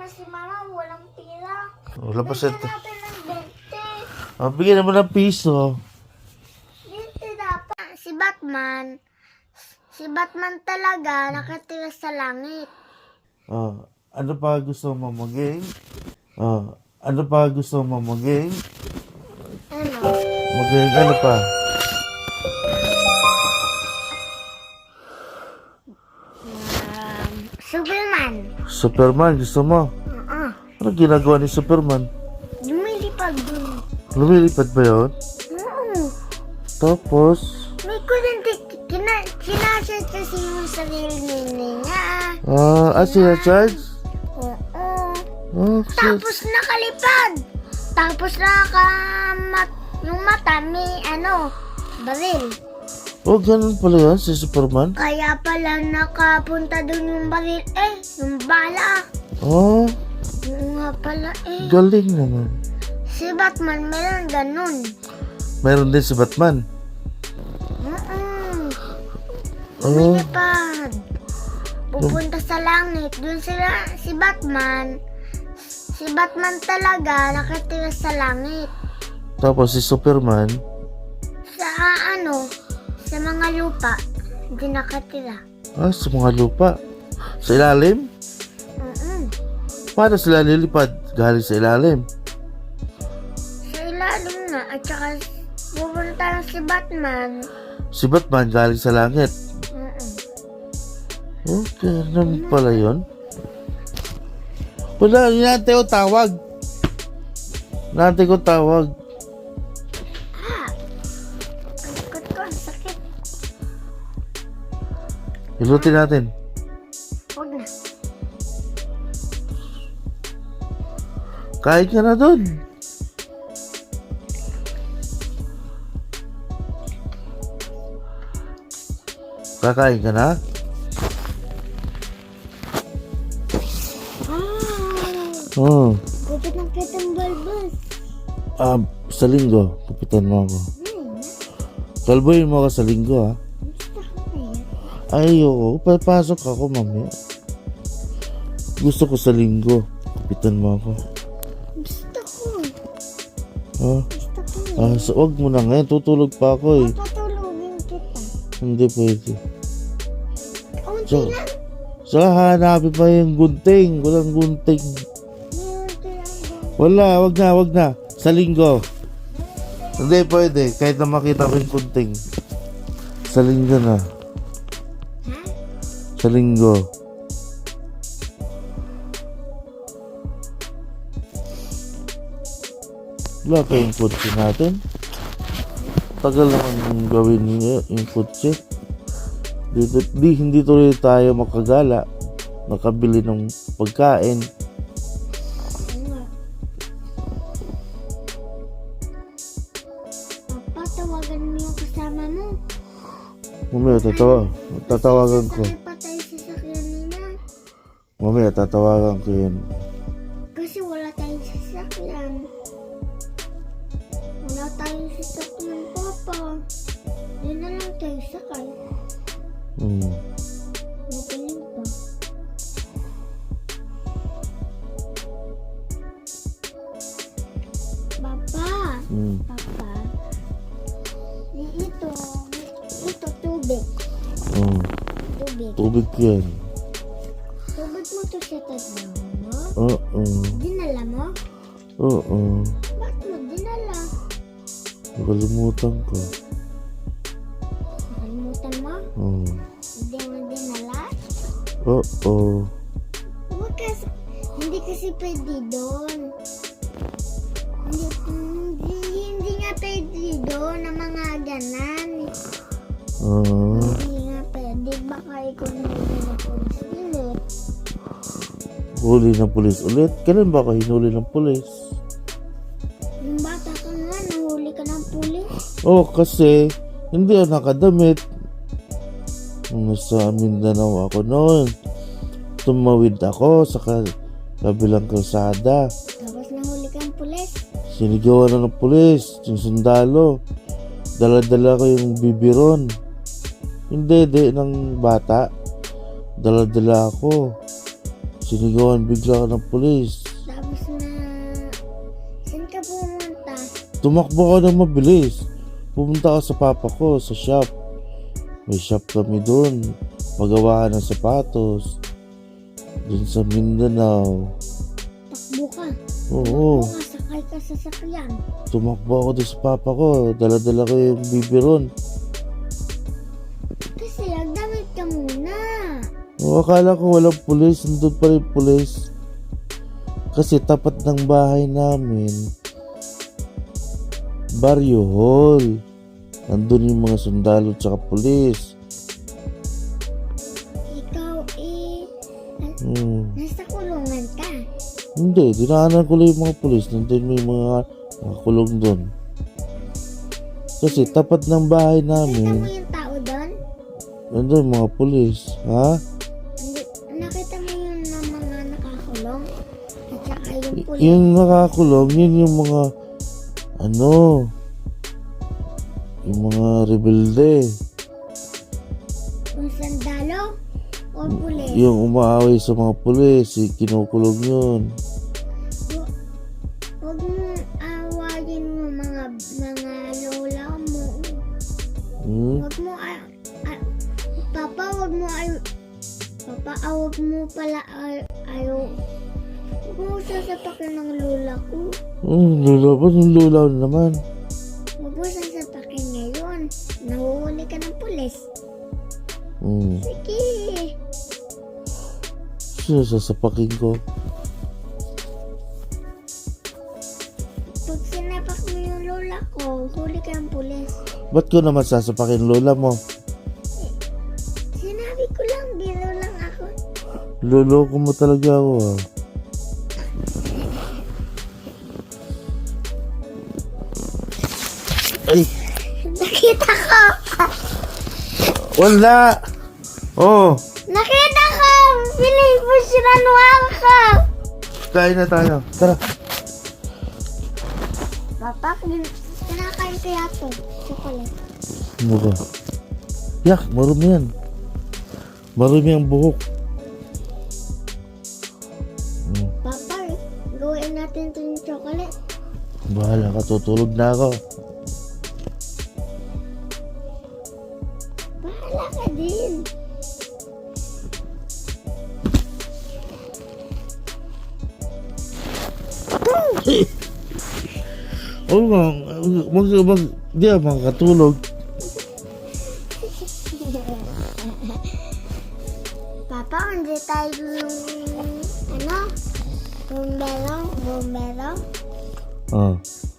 na si mama, walang pira. Wala pa siya. Bigyan natin ng 20. Bigyan naman ng piso. 20 dapat. Si Batman talaga nakatira sa langit. Ano pa gusto mo maging? Ano pa gusto mo maging? Ano? Maging ano pa? Superman. Superman gusto mo? Ano ginagawa ni Superman? Lumilipad dun. Lumilipad ba yun? Tapos? May kuryente. Sinachat kasi yung sarili niya. Sinacharge? Oo. Tapos nakalipad. Tapos yung mata may baril. Ganun pala yan si Superman? Kaya pala nakapunta dun yung baril yung bala. Oo nga pala galing naman. Si Batman meron ganun. Meron din si Batman? Lumilipad. Pupunta sa langit. Dun si Batman. Si Batman talaga nakatira sa langit. Tapos si Superman? Sa mga lupa. Hindi nakatira. Sa mga lupa? Sa ilalim? Paano sila lilipad? Galing sa ilalim? Sa ilalim nga. At saka pupunta lang si Batman. Si Batman galing sa langit? Ganun pala yun? Wala, hinantay ko tawag. Hinantay ko tawag. Ang likod ko, ang sakit. Hilutin natin. Huwag na. Kain ka na dun. Kakain ka na? Gupit ng kitang balbas. Sa linggo, kapitan mo ako. Kalboyin mo ako sa linggo, ha? Gusto ko na yan. Oo. Papasok ako, mamaya. Gusto ko sa linggo. Kapitan mo ako. Gusto ko. Gusto ko. Wag mo na ngayon. Tutulog pa ako, Patulogin kita. Hindi pwede. Unti lang. Hanapin pa yung gunting. Walang gunting. Wala, wag na. Sa linggo. Hindi pwede. Kahit na makita ko yung gunting. Sa linggo na. Sa linggo. Wala pa yung kutsi natin. Tagal naman gawin niya yung kutsi. Hindi tuloy tayo makagala. Makabili ng pagkain. Papa, tawagan mo yung kasama mo. Mamaya tatawagan ko. Patay sa sasakyan nila. Mamaya tatawagan ko yun. Kasi wala tayong sasakyan. Wala tayong sasakyan, Papa. Yun na lang tayo sakay. Magaling pa. Papa. Papa. Ito tubig. Tubig yan. Tubig mo to sa tadlaw mo? Dinala mo? Ba't mo dinala? Nakalimutan ko. Nakalimutan mo? Hindi mo dinala? Huwag kasi, hindi kasi pwede doon. Hindi nga pwede doon na mga ganan. Hindi nga pwede. Baka ikaw nahuli ng pulis ulit. Huli ng pulis ulit? Kailan ba ka hinuli ng pulis? Yung bata ka nga, nahuli ka ng pulis. Kasi hindi ako nakadamit. Nasa Mindanao ako noon. Tumawid ako sa kabilang kalsada. Tapos nahuli kang pulis. Sinigawan na ng pulis, yung sundalo. Dala-dala ko yung bibiron. Yung dede ng bata. Dala-dala ako. Sinigawan bigla ka ng pulis. Tapos na, saan ka pumunta? Tumakbo ka ng mabilis. Pumunta ka sa papa ko, sa shop. May shop kami doon. Magawa ng sapatos. Doon sa Mindanao. Takbo ka. Oo. Takbo ka, sakay ka sa sakyan. Tumakbo ako doon sa papa ko. Dala-dala ko yung biberon. Kasi agdamit ka muna. O, akala ko walang pulis. Nandun pa rin pulis. Kasi tapat ng bahay namin, Barrio Hall. Nandun yung mga sundalo tsaka pulis. Ikaw nasa kulungan ka. Hindi, dinaanan ko lang yung mga pulis. Nandun may mga nakakulong doon. Kasi tapat ng bahay Nakita mo namin, yung tao doon? nandun mga pulis. Ha? Nakita mo yung mga nakakulong? At saka yung pulis? Yung nakakulong, yun yung mga yung mga rebelde. Yung sandalo? O pulis? Yung umaaway sa mga pulis, kinukulong yun. Huwag mo awayin yung mga lola mo. Huwag mo Papa, huwag mo pala huwag mo sasapakin ng lola ko. Lola ba? Yung lola naman. Huwag mo sasapakin ngayon. Nahuhuli ka ng pulis. Sige. Sino sasapakin ko? Pag sinapak mo yung lola ko, huli ka ng pulis. Ba't ko naman sasapakin lola mo? Sinabi ko lang, biro lang ako. Loloko mo talaga ako ah. Ay, Nakita ko! wala! Oh, Nakita ko! Bilis mo sinanuhan ko! kain na tayo. Tara. Papa, kinakain kaya to. Chocolate. Ano ba? Yak, marumi yan. Marumi ang buhok. Papa, gawin natin ito yung chocolate. Bahala ka, tutulog na ako. Bahala ka din. Oo nga, di ako makakatulog. Papa, hindi tayo yung bombero. Ah,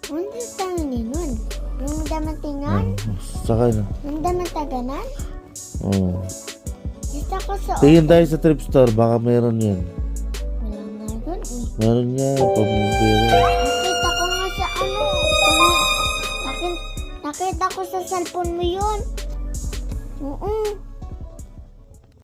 Hindi tayo nun. Yung damantingan, sakay na. yung damantaganan. Oh. Gusto ko sa Tingin tayo sa trip store, baka meron yan. wala nga dun eh. Meron yan, pamubiro. Nakita ko nga sa nakita ko sa cellphone mo yun. Oo.